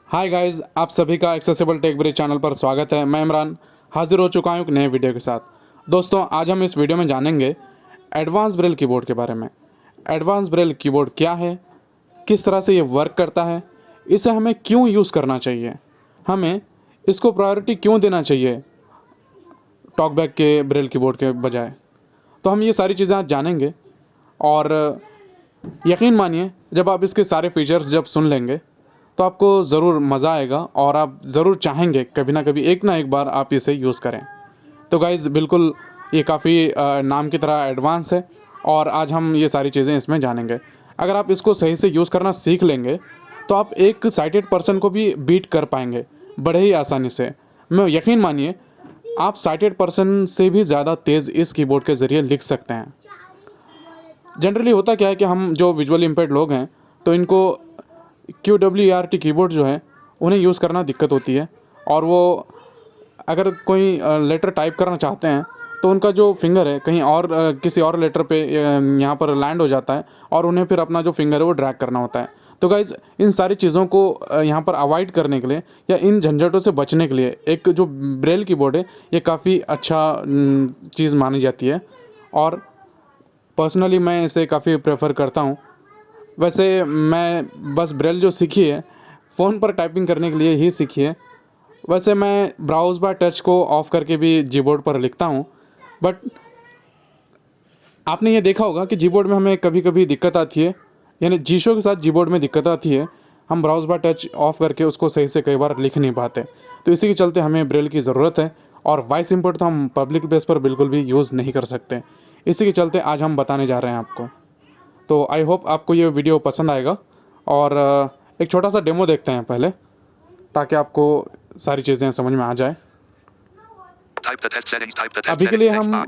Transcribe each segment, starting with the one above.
Hi guys, आप सभी का एक्सेसिबल टेक ब्रिज चैनल पर स्वागत है। मैं इमरान हाजिर हो चुका हूं एक नए वीडियो के साथ। दोस्तों, आज हम इस वीडियो में जानेंगे एडवांस ब्रेल कीबोर्ड के बारे में। एडवांस ब्रेल कीबोर्ड क्या है, किस तरह से ये वर्क करता है, इसे हमें क्यों यूज़ करना चाहिए, हमें इसको प्रायोरिटी क्यों देना चाहिए टॉकबैक के ब्रेल कीबोर्ड के बजाय। तो हम ये सारी चीज़ें आज जानेंगे और यकीन मानिए, जब आप इसके सारे फीचर्स जब सुन लेंगे तो आपको ज़रूर मज़ा आएगा और आप ज़रूर चाहेंगे कभी ना कभी एक ना एक बार आप इसे यूज़ करें। तो गाइज़, बिल्कुल ये काफ़ी नाम की तरह एडवांस है और आज हम ये सारी चीज़ें इसमें जानेंगे। अगर आप इसको सही से यूज़ करना सीख लेंगे तो आप एक साइटेड पर्सन को भी बीट कर पाएंगे बड़े ही आसानी से। मैं यकीन मानिए, आप साइटेड पर्सन से भी ज़्यादा तेज़ इस कीबोर्ड के ज़रिए लिख सकते हैं। जनरली होता क्या है कि हम जो विजुअली इम्पेयर्ड लोग हैं तो इनको QWERT कीबोर्ड जो है उन्हें यूज़ करना दिक्कत होती है, और वो अगर कोई लेटर टाइप करना चाहते हैं तो उनका जो फिंगर है कहीं और किसी और लेटर पे यहाँ पर लैंड हो जाता है और उन्हें फिर अपना जो फिंगर है वो ड्रैग करना होता है। तो गाइज़, इन सारी चीज़ों को यहाँ पर अवॉइड करने के लिए या इन झंझटों से बचने के लिए एक जो ब्रेल कीबोर्ड है ये काफ़ी अच्छा चीज़ मानी जाती है और पर्सनली मैं इसे काफ़ी प्रेफर करता हूँ। वैसे मैं बस ब्रेल जो सीखी है फ़ोन पर टाइपिंग करने के लिए ही सीखी है। वैसे मैं ब्राउज़ बाय टच को ऑफ़ करके भी कीबोर्ड पर लिखता हूँ, बट आपने ये देखा होगा कि कीबोर्ड में हमें कभी कभी दिक्कत आती है, यानी जीशो के साथ कीबोर्ड में दिक्कत आती है। हम ब्राउज़ बाय टच ऑफ़ करके उसको सही से कई बार लिख नहीं पाते, तो इसी के चलते हमें ब्रेल की ज़रूरत है। और वॉइस इनपुट तो हम पब्लिक प्लेस पर बिल्कुल भी यूज़ नहीं कर सकते। इसी के चलते आज हम बताने जा रहे हैं आपको। तो आई होप आपको ये वीडियो पसंद आएगा और एक छोटा सा डेमो देखते हैं पहले, ताकि आपको सारी चीज़ें समझ में आ जाए। अभी के लिए हम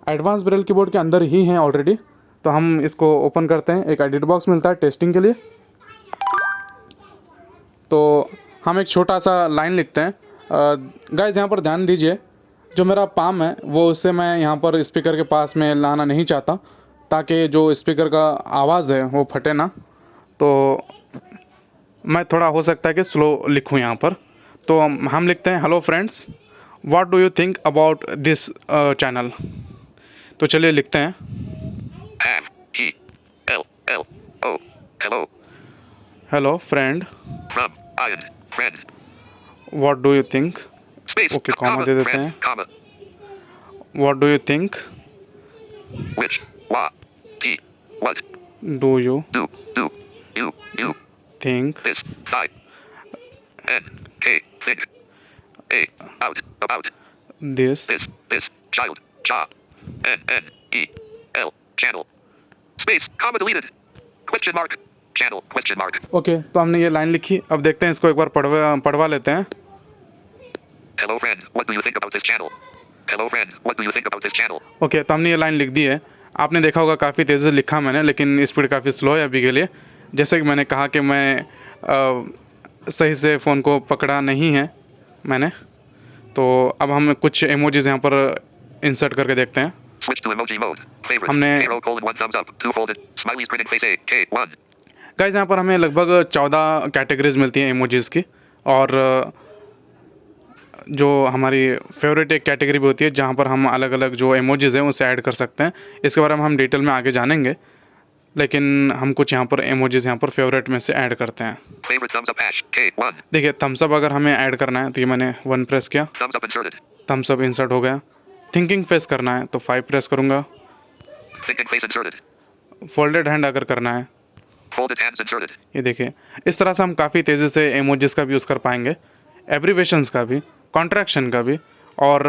एडवांस ब्रेल कीबोर्ड के अंदर ही हैं ऑलरेडी, तो हम इसको ओपन करते हैं। एक एडिट बॉक्स मिलता है टेस्टिंग के लिए, तो हम एक छोटा सा लाइन लिखते हैं। गाइस, यहाँ पर ध्यान दीजिए, जो मेरा पाम है वो उससे मैं यहाँ पर स्पीकर के पास में लाना नहीं चाहता, ताकि जो स्पीकर का आवाज़ है वो फटे ना। तो मैं थोड़ा हो सकता है कि स्लो लिखूँ यहाँ पर। तो हम लिखते हैं, hello friends, what do you think about this channel. तो चलिए लिखते हैं, Hello. Hello friend, From Ian. Friend. What do you think. Space. Okay, comma दे देते Friend. हैं। Comma. What do you think, Which. What. T. What. Do you Do. Do. You. Think This. Side. N. K. Think. A. Out. About. This. This. Child. Job. N. E. L. Channel. Space. Comma deleted. Question mark. Channel. Question mark. Okay, तो हमने ये line लिखी। अब देखते हैं, इसको एक बार पढ़वा लेते हैं। Hello friend. What do you think about this channel? Hello friend. What do you think about this channel? Okay, तो हमने ये लाइन लिख दी है। आपने देखा होगा काफ़ी तेज़ी से लिखा मैंने, लेकिन स्पीड काफ़ी स्लो है अभी के लिए। जैसे कि मैंने कहा कि मैं सही से फ़ोन को पकड़ा नहीं है मैंने। तो अब हम कुछ इमोजीज़ यहाँ पर इंसर्ट करके देखते हैं। Switch to emoji mode. Favorite. हमने- Arrow colon 1 thumbs up. 2 folded. Smileys printing face A. K. 1. Guys, यहाँ पर हमें लगभग 14 कैटेगरीज मिलती हैं इमोजीज़ की, और जो हमारी फेवरेट एक कैटेगरी भी होती है जहाँ पर हम अलग अलग जो इमोजीज़ हैं उसे ऐड कर सकते हैं। इसके बारे में हम डिटेल में आगे जानेंगे, लेकिन हम कुछ यहाँ पर इमोजीज़ यहाँ पर फेवरेट में से ऐड करते हैं। Favorite thumbs up hash. K. 1. देखिए, थम्स अप अगर हमें ऐड करना है तो ये मैंने 1 प्रेस किया, Thumbs up inserted. Thumbs up insert हो गया। थिंकिंग फेस करना है तो 5 प्रेस करूँगा। Thinking face inserted. Folded hand अगर करना है, Folded hands inserted. ये देखिए, इस तरह से हम काफ़ी तेज़ी से इमोजीज़ का भी यूज़ कर पाएंगे, एब्रीवेशंस का भी, कॉन्ट्रैक्शन का भी, और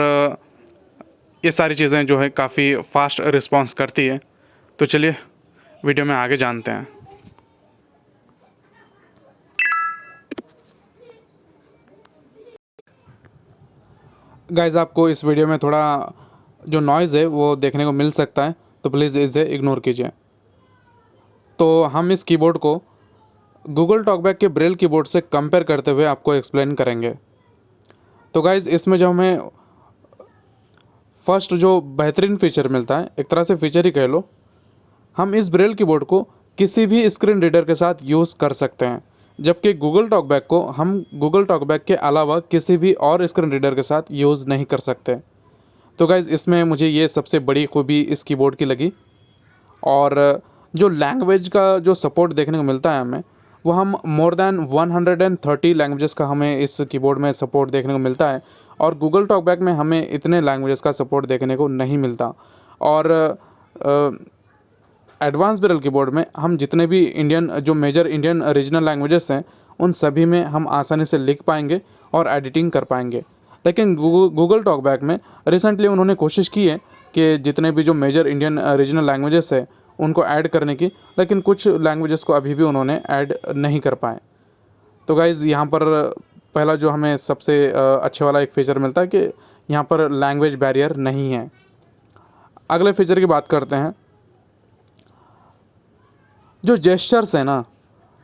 ये सारी चीज़ें जो है काफ़ी फास्ट रिस्पॉन्स करती है। तो चलिए वीडियो में आगे जानते हैं। गाइस, आपको इस वीडियो में थोड़ा जो नॉइज़ है वो देखने को मिल सकता है, तो प्लीज़ इसे इग्नोर कीजिए। तो हम इस कीबोर्ड को गूगल टॉकबैक के ब्रेल कीबोर्ड से कंपेयर करते हुए आपको एक्सप्लेन करेंगे। तो गाइज़, इसमें जो हमें फर्स्ट जो बेहतरीन फ़ीचर मिलता है, एक तरह से फ़ीचर ही कह लो, हम इस ब्रेल कीबोर्ड को किसी भी स्क्रीन रीडर के साथ यूज़ कर सकते हैं। जबकि गूगल टॉकबैक को हम गूगल टॉकबैक के अलावा किसी भी और स्क्रीन रीडर के साथ यूज़ नहीं कर सकते। तो गाइज़ इसमें मुझे ये सबसे बड़ी खूबी इस कीबोर्ड की लगी। और जो लैंग्वेज का जो सपोर्ट देखने को मिलता है हमें, वो हम मोर देन 130 लैंग्वेजेस का हमें इस कीबोर्ड में सपोर्ट देखने को मिलता है। और गूगल टॉकबैक में हमें इतने लैंग्वेजेस का सपोर्ट देखने को नहीं मिलता। और एडवांस ब्रेल कीबोर्ड में हम जितने भी इंडियन जो मेजर इंडियन रीजनल लैंग्वेजेस हैं उन सभी में हम आसानी से लिख पाएंगे और एडिटिंग कर पाएंगे। लेकिन गूगल टॉकबैक में रिसेंटली उन्होंने कोशिश की है कि जितने भी जो मेजर इंडियन रीजनल लैंग्वेजेस है उनको ऐड करने की, लेकिन कुछ लैंग्वेजेस को अभी भी उन्होंने ऐड नहीं कर पाए। तो गाइज़ यहाँ पर पहला जो हमें सबसे अच्छे वाला एक फ़ीचर मिलता है कि यहाँ पर लैंग्वेज बैरियर नहीं है। अगले फीचर की बात करते हैं। जो जेस्चर्स हैं ना,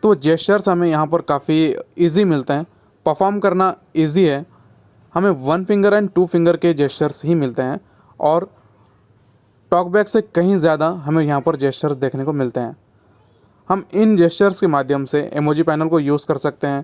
तो वो जेस्चर्स हमें यहाँ पर काफ़ी इजी मिलते हैं, परफॉर्म करना इजी है। हमें 1 फिंगर एंड 2 फिंगर के जेस्चर्स ही मिलते हैं और टॉकबैक से कहीं ज़्यादा हमें यहाँ पर जेस्चर्स देखने को मिलते हैं। हम इन जेस्चर्स के माध्यम से इमोजी पैनल को यूज़ कर सकते हैं,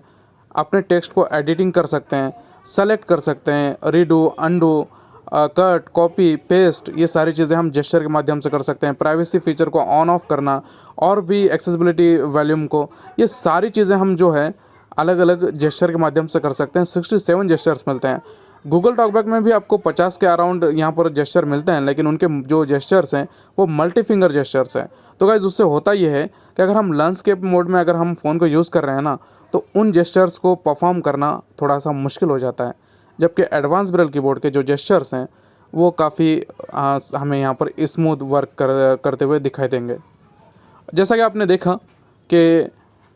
अपने टेक्स्ट को एडिटिंग कर सकते हैं, सेलेक्ट कर सकते हैं, redo, undo, cut, copy, paste, ये सारी चीज़ें हम जेस्चर के माध्यम से कर सकते हैं। प्राइवेसी फीचर को ऑन ऑफ करना और भी एक्सेसिबिलिटी वॉल्यूम को, ये सारी चीज़ें हम जो है अलग अलग जेस्चर के माध्यम से कर सकते हैं। 67 जेस्चर्स मिलते हैं। गूगल टॉकबैक में भी आपको 50 के अराउंड यहाँ पर जेस्चर मिलते हैं, लेकिन उनके जो जेस्चर्स हैं वो मल्टी फिंगर जेस्चर्स हैं। तो गाइज़ उससे होता ये है कि अगर हम लैंडस्केप मोड में अगर हम फ़ोन को यूज़ कर रहे हैं ना, तो उन जेस्चर्स को परफॉर्म करना थोड़ा सा मुश्किल हो जाता है। जबकि एडवांस ब्रेल कीबोर्ड के जो जेस्चर्स हैं वो काफ़ी हमें यहाँ पर स्मूथ वर्क करते हुए दिखाई देंगे। जैसा कि आपने देखा कि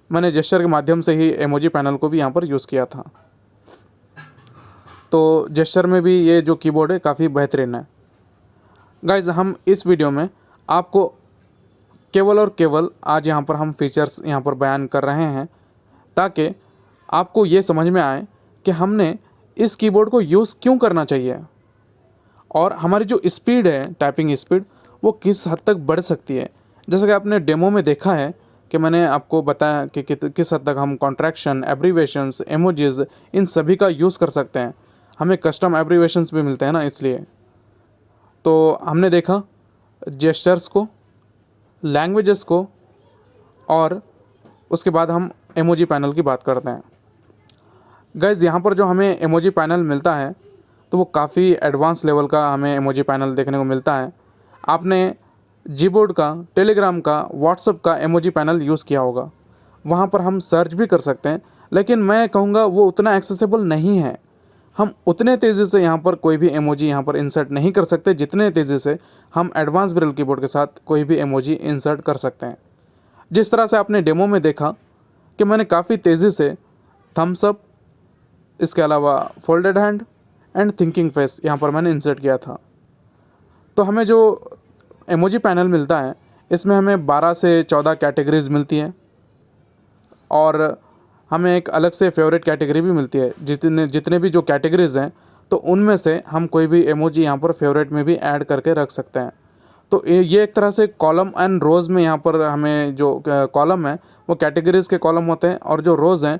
मैंने जेस्चर के माध्यम से ही इमोजी पैनल को भी यहाँ पर यूज़ किया था। तो जेस्चर में भी ये जो कीबोर्ड है काफ़ी बेहतरीन है। गाइज़ हम इस वीडियो में आपको केवल और केवल आज यहाँ पर हम फीचर्स यहाँ पर बयान कर रहे हैं ताकि आपको ये समझ में आए कि हमने इस कीबोर्ड को यूज़ क्यों करना चाहिए और हमारी जो स्पीड है, टाइपिंग स्पीड, वो किस हद तक बढ़ सकती है। जैसा कि आपने डेमो में देखा है कि मैंने आपको बताया कि किस हद तक हम कॉन्ट्रैक्शन, एब्रीवेशंस, इमोजीज, इन सभी का यूज़ कर सकते हैं। हमें कस्टम एब्रीवेशंस भी मिलते हैं ना, इसलिए तो हमने देखा जेस्चर्स को, लैंग्वेजेस को, और उसके बाद हम इमोजी पैनल की बात करते हैं। गाइज़ यहाँ पर जो हमें इमोजी पैनल मिलता है तो वो काफ़ी एडवांस लेवल का हमें इमोजी पैनल देखने को मिलता है। आपने जीबोर्ड का, टेलीग्राम का, व्हाट्सएप का इमोजी पैनल यूज़ किया होगा, वहाँ पर हम सर्च भी कर सकते हैं, लेकिन मैं कहूँगा वो उतना एक्सेसिबल नहीं है। हम उतने तेज़ी से यहाँ पर कोई भी इमोजी यहाँ पर इंसर्ट नहीं कर सकते जितने तेज़ी से हम एडवांस ब्रेल कीबोर्ड के साथ कोई भी इमोजी इंसर्ट कर सकते हैं। जिस तरह से आपने डेमो में देखा कि मैंने काफ़ी तेज़ी से थम्स अप, इसके अलावा folded hand and thinking face यहाँ पर मैंने इंसर्ट किया था। तो हमें जो इमोजी पैनल मिलता है इसमें हमें 12 से 14 कैटेगरीज मिलती हैं और हमें एक अलग से फेवरेट कैटेगरी भी मिलती है। जितने भी जो कैटेगरीज हैं तो उनमें से हम कोई भी इमोजी यहाँ पर फेवरेट में भी ऐड करके रख सकते हैं। तो ये एक तरह से कॉलम एंड रोज़ में यहाँ पर हमें जो कॉलम है वो कैटेगरीज़ के कॉलम होते हैं और जो रोज़ हैं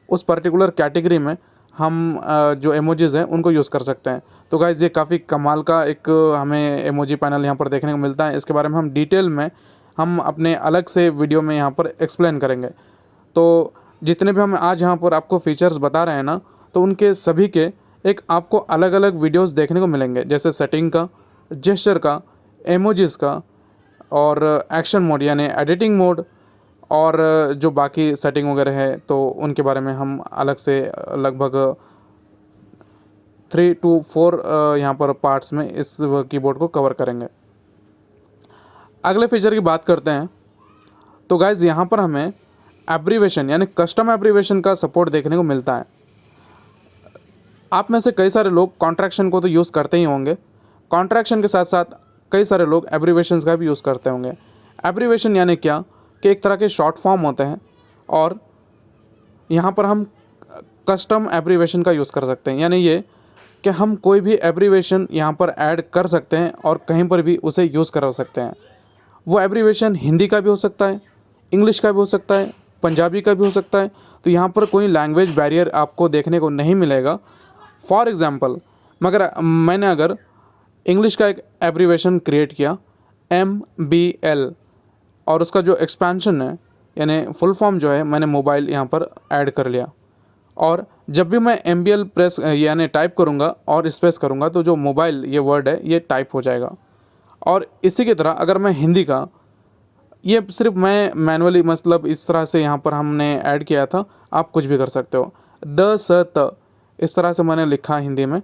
उस पर्टिकुलर कैटेगरी में हम जो इमोजीज़ हैं उनको यूज़ कर सकते हैं। तो गाइज़ ये काफ़ी कमाल का एक हमें इमोजी पैनल यहाँ पर देखने को मिलता है। इसके बारे में हम डिटेल में हम अपने अलग से वीडियो में यहाँ पर एक्सप्लेन करेंगे। तो जितने भी हम आज यहाँ पर आपको फीचर्स बता रहे हैं ना, तो उनके सभी के एक आपको अलग अलग वीडियोस देखने को मिलेंगे, जैसे सेटिंग का, जेस्चर का, इमोजीज़ का, और एक्शन मोड यानी एडिटिंग मोड, और जो बाकी सेटिंग वगैरह है तो उनके बारे में हम अलग से लगभग 3 to 4 यहाँ पर पार्ट्स में इस कीबोर्ड को कवर करेंगे। अगले फीचर की बात करते हैं। तो गाइज़ यहाँ पर हमें एब्रीवेशन यानी कस्टम एब्रीवेशन का सपोर्ट देखने को मिलता है। आप में से कई सारे लोग कॉन्ट्रैक्शन को तो यूज़ करते ही होंगे, कॉन्ट्रैक्शन के साथ साथ कई सारे लोग एब्रीवेशंस का भी यूज़ करते होंगे। एब्रीवेशन यानी क्या कि एक तरह के शॉर्ट फॉर्म होते हैं और यहाँ पर हम कस्टम एब्रीवेशन का यूज़ कर सकते हैं। यानी ये कि हम कोई भी एब्रीवेशन यहाँ पर ऐड कर सकते हैं और कहीं पर भी उसे यूज़ करा सकते हैं। वो एब्रीवेशन हिंदी का भी हो सकता है, इंग्लिश का भी हो सकता है, पंजाबी का भी हो सकता है। तो यहाँ पर कोई लैंग्वेज बैरियर आपको देखने को नहीं मिलेगा। फॉर एग्ज़ाम्पल मैंने अगर इंग्लिश का एक एब्रीवेशन क्रिएट किया MBL, और उसका जो एक्सपेंशन है यानी फुल फॉर्म जो है मैंने मोबाइल यहाँ पर ऐड कर लिया, और जब भी मैं MBL प्रेस यानी टाइप करूँगा और स्पेस करूँगा तो जो मोबाइल ये वर्ड है ये टाइप हो जाएगा। और इसी की तरह अगर मैं हिंदी का, ये सिर्फ मैं मैनुअली मतलब इस तरह से यहाँ पर हमने ऐड किया था, आप कुछ भी कर सकते हो। द स त इस तरह से मैंने लिखा हिंदी में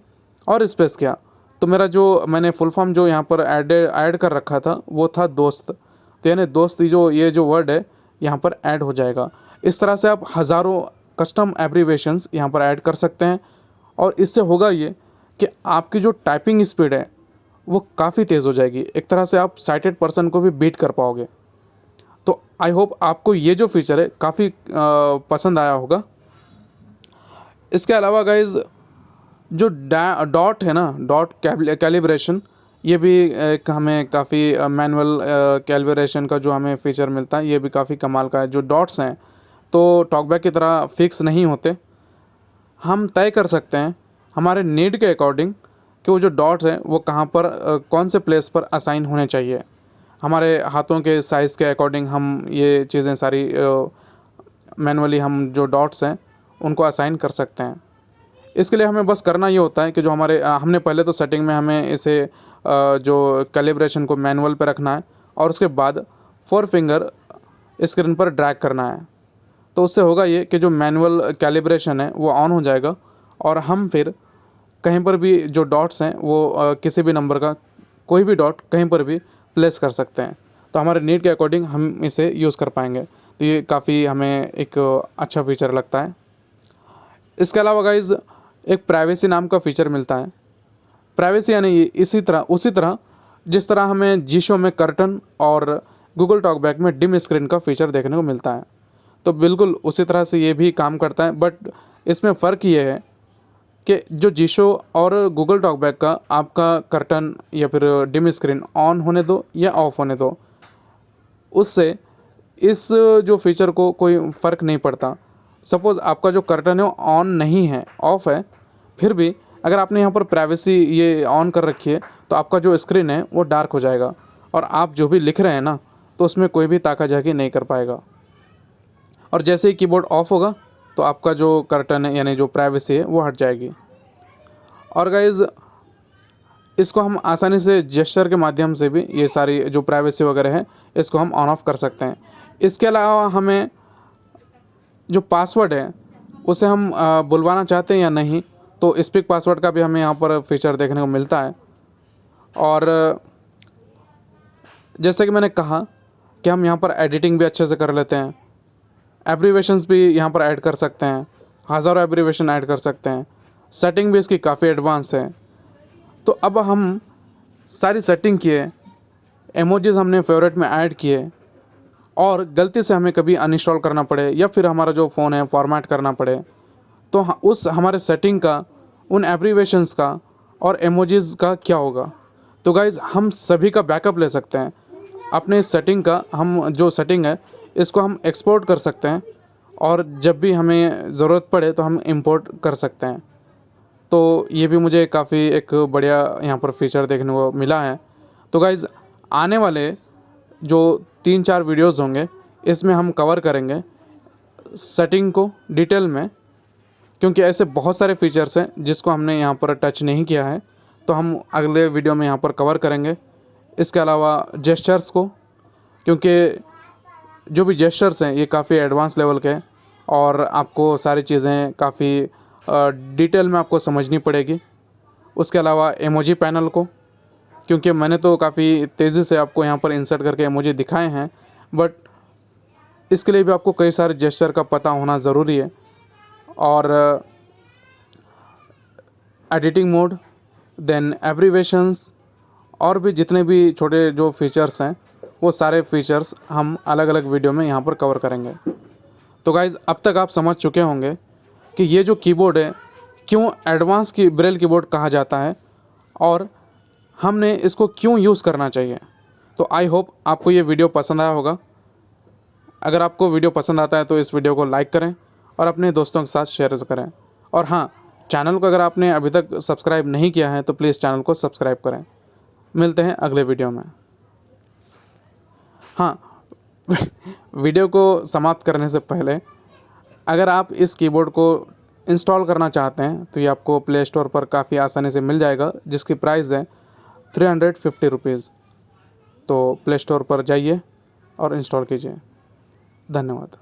और स्पेस किया, तो मेरा जो मैंने फुल फॉर्म जो यहाँ पर ऐड कर रखा था वो था दोस्त, तो यानी दोस्त ये जो वर्ड है यहाँ पर ऐड हो जाएगा। इस तरह से आप हज़ारों कस्टम एब्रीवेशंस यहाँ पर ऐड कर सकते हैं, और इससे होगा ये कि आपकी जो टाइपिंग स्पीड है वो काफ़ी तेज़ हो जाएगी। एक तरह से आप साइटेड पर्सन को भी बीट कर पाओगे। तो आई होप आपको ये जो फीचर है काफ़ी पसंद आया होगा। इसके अलावा गाइज़ जो डॉट है ना, डॉट कैलिब्रेशन, ये भी एक हमें काफ़ी मैनुअल कैलिब्रेशन का जो हमें फीचर मिलता है ये भी काफ़ी कमाल का है। जो डॉट्स हैं तो टॉकबैक की तरह फिक्स नहीं होते, हम तय कर सकते हैं हमारे नीड के अकॉर्डिंग कि वो जो डॉट्स हैं वो कहाँ पर कौन से प्लेस पर असाइन होने चाहिए। हमारे हाथों के साइज़ के अकॉर्डिंग हम ये चीज़ें सारी मैनुअली हम जो डॉट्स हैं उनको असाइन कर सकते हैं। इसके लिए हमें बस करना ये होता है कि जो हमने पहले तो सेटिंग में हमें इसे जो कैलिब्रेशन को मैनुअल पे रखना है, और उसके बाद 4 फिंगर स्क्रीन पर ड्रैग करना है। तो उससे होगा ये कि जो मैनुअल कैलिब्रेशन है वो ऑन हो जाएगा, और हम फिर कहीं पर भी जो डॉट्स हैं वो किसी भी नंबर का कोई भी डॉट कहीं पर भी प्लेस कर सकते हैं। तो हमारे नीड के अकॉर्डिंग हम इसे यूज़ कर पाएंगे। तो ये काफ़ी हमें एक अच्छा फीचर लगता है। इसके अलावा गाइज़ एक प्राइवेसी नाम का फ़ीचर मिलता है। प्राइवेसी यानी उसी तरह जिस तरह हमें जीशो में कर्टन और गूगल टॉकबैक में डिम स्क्रीन का फ़ीचर देखने को मिलता है, तो बिल्कुल उसी तरह से ये भी काम करता है। बट इसमें फ़र्क ये है कि जो जीशो और गूगल टॉकबैक का आपका कर्टन या फिर डिम स्क्रीन ऑन होने दो या ऑफ़ होने दो, उससे इस जो फीचर को कोई फ़र्क नहीं पड़ता। सपोज़ आपका जो कर्टन है वो ऑन नहीं है, ऑफ़ है, फिर भी अगर आपने यहाँ पर प्राइवेसी ये ऑन कर रखी है तो आपका जो स्क्रीन है वो डार्क हो जाएगा, और आप जो भी लिख रहे हैं ना तो उसमें कोई भी ताका-झाकी नहीं कर पाएगा। और जैसे ही कीबोर्ड ऑफ होगा तो आपका जो कर्टन है यानी जो प्राइवेसी है वो हट जाएगी। और गाइज़ इसको हम आसानी से जेस्चर के माध्यम से भी ये सारी जो प्राइवेसी वगैरह है इसको हम ऑन ऑफ कर सकते हैं। इसके अलावा हमें जो पासवर्ड है उसे हम बुलवाना चाहते हैं या नहीं, तो स्पीक पासवर्ड का भी हमें यहाँ पर फीचर देखने को मिलता है। और जैसे कि मैंने कहा कि हम यहाँ पर एडिटिंग भी अच्छे से कर लेते हैं, एब्रीवेशंस भी यहाँ पर ऐड कर सकते हैं, हज़ारों एब्रीवेशन ऐड कर सकते हैं। सेटिंग भी इसकी काफ़ी एडवांस है। तो अब हम सारी सेटिंग किए, इमोजीज़ हमने फेवरेट में ऐड किए, और गलती से हमें कभी अनइंस्टॉल करना पड़े या फिर हमारा जो फ़ोन है फॉर्मेट करना पड़े, तो उस हमारे सेटिंग का, उन एब्रीवेशंस का और इमोजीज़ का क्या होगा। तो गाइज़ हम सभी का बैकअप ले सकते हैं अपने इस सेटिंग का। हम जो सेटिंग है इसको हम एक्सपोर्ट कर सकते हैं, और जब भी हमें ज़रूरत पड़े तो हम इंपोर्ट कर सकते हैं। तो ये भी मुझे काफ़ी एक बढ़िया यहाँ पर फीचर देखने को मिला है। तो गाइज़ आने वाले जो 3-4 वीडियोज़ होंगे इसमें हम कवर करेंगे सेटिंग को डिटेल में, क्योंकि ऐसे बहुत सारे फीचर्स हैं जिसको हमने यहाँ पर टच नहीं किया है, तो हम अगले वीडियो में यहाँ पर कवर करेंगे। इसके अलावा जेस्चर्स को, क्योंकि जो भी जेस्चर्स हैं ये काफ़ी एडवांस लेवल के हैं और आपको सारी चीज़ें काफ़ी डिटेल में आपको समझनी पड़ेगी। उसके अलावा इमोजी पैनल को, क्योंकि मैंने तो काफ़ी तेज़ी से आपको यहाँ पर इंसर्ट करके इमोजी दिखाए हैं, बट इसके लिए भी आपको कई सारे जेस्चर का पता होना ज़रूरी है। और एडिटिंग मोड, देन एब्रीवेशंस, और भी जितने भी छोटे जो फीचर्स हैं वो सारे फीचर्स हम अलग अलग वीडियो में यहाँ पर कवर करेंगे। तो गाइज़ अब तक आप समझ चुके होंगे कि ये जो कीबोर्ड है क्यों एडवांस की ब्रेल कीबोर्ड कहा जाता है और हमने इसको क्यों यूज़ करना चाहिए। तो आई होप आपको ये वीडियो पसंद आया होगा। अगर आपको वीडियो पसंद आता है तो इस वीडियो को लाइक करें और अपने दोस्तों के साथ शेयर करें। और हाँ, चैनल को अगर आपने अभी तक सब्सक्राइब नहीं किया है तो प्लीज़ चैनल को सब्सक्राइब करें। मिलते हैं अगले वीडियो में। हाँ, वीडियो को समाप्त करने से पहले अगर आप इस कीबोर्ड को इंस्टॉल करना चाहते हैं तो ये आपको प्ले स्टोर पर काफ़ी आसानी से मिल जाएगा, जिसकी प्राइस है 350 रुपीज़। तो प्ले स्टोर पर जाइए और इंस्टॉल कीजिए। धन्यवाद।